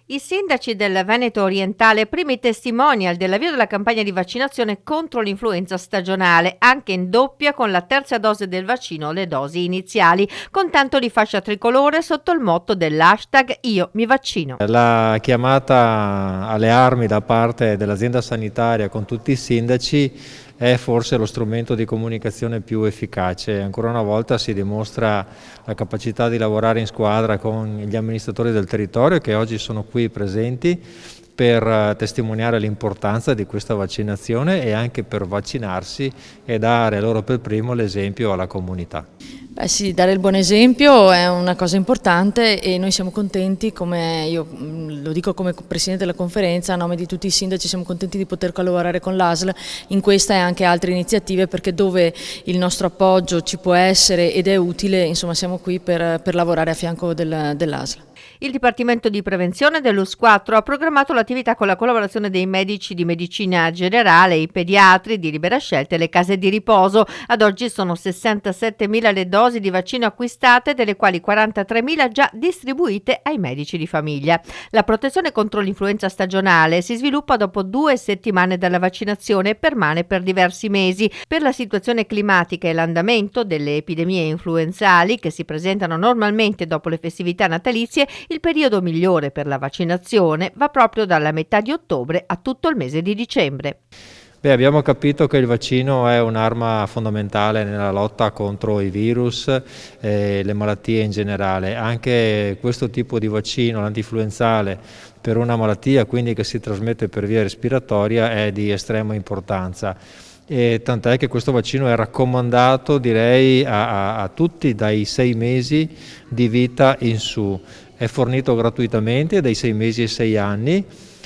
I sindaci del Veneto orientale, primi testimonial dell'avvio della campagna di vaccinazione contro l'influenza stagionale, anche in doppia con la terza dose del vaccino, le dosi iniziali, con tanto di fascia tricolore sotto il motto dell'hashtag Io mi vaccino. La chiamata alle armi da parte dell'azienda sanitaria con tutti i sindaci è forse lo strumento di comunicazione più efficace. Ancora una volta si dimostra la capacità di lavorare in squadra con gli amministratori del territorio che oggi sono qui presenti per testimoniare l'importanza di questa vaccinazione e anche per vaccinarsi e dare loro per primo l'esempio alla comunità. Beh sì, dare il buon esempio è una cosa importante e noi siamo contenti, come io lo dico come Presidente della conferenza, a nome di tutti i sindaci siamo contenti di poter collaborare con l'ASL in questa e anche altre iniziative, perché dove il nostro appoggio ci può essere ed è utile, insomma siamo qui per lavorare a fianco dell'ASL. Il Dipartimento di Prevenzione dell'US 4 ha programmato l'attività con la collaborazione dei medici di medicina generale, i pediatri di libera scelta e le case di riposo. Ad oggi sono 67.000 le dosi di vaccino acquistate, delle quali 43.000 già distribuite ai medici di famiglia. La protezione contro l'influenza stagionale si sviluppa dopo 2 settimane dalla vaccinazione e permane per diversi mesi. Per la situazione climatica e l'andamento delle epidemie influenzali che si presentano normalmente dopo le festività natalizie, il periodo migliore per la vaccinazione va proprio dalla metà di ottobre a tutto il mese di dicembre. Abbiamo capito che il vaccino è un'arma fondamentale nella lotta contro i virus e le malattie in generale. Anche questo tipo di vaccino, l'antinfluenzale, per una malattia quindi che si trasmette per via respiratoria è di estrema importanza. E tant'è che questo vaccino è raccomandato, direi, a tutti dai 6 mesi di vita in su. È fornito gratuitamente dai 6 mesi ai 6 anni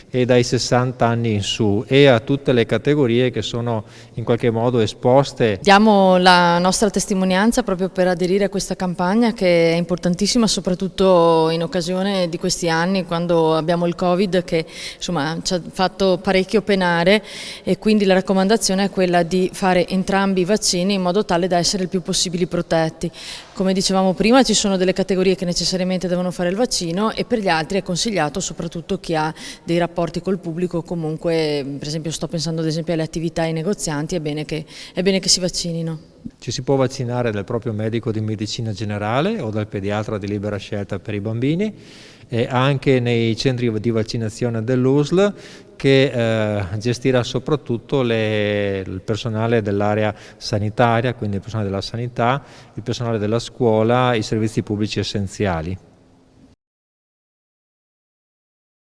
e dai 60 anni in su e a tutte le categorie che sono in qualche modo esposte. Diamo la nostra testimonianza proprio per aderire a questa campagna che è importantissima, soprattutto in occasione di questi anni quando abbiamo il Covid che insomma ci ha fatto parecchio penare, e quindi la raccomandazione è quella di fare entrambi i vaccini in modo tale da essere il più possibili protetti. Come dicevamo prima, ci sono delle categorie che necessariamente devono fare il vaccino e per gli altri è consigliato, soprattutto chi ha dei rapporti col pubblico, comunque per esempio sto pensando ad esempio alle attività ai negozianti, è bene che si vaccinino. Ci si può vaccinare dal proprio medico di medicina generale o dal pediatra di libera scelta per i bambini e anche nei centri di vaccinazione dell'USL che gestirà soprattutto il personale dell'area sanitaria, quindi il personale della sanità, il personale della scuola, i servizi pubblici essenziali.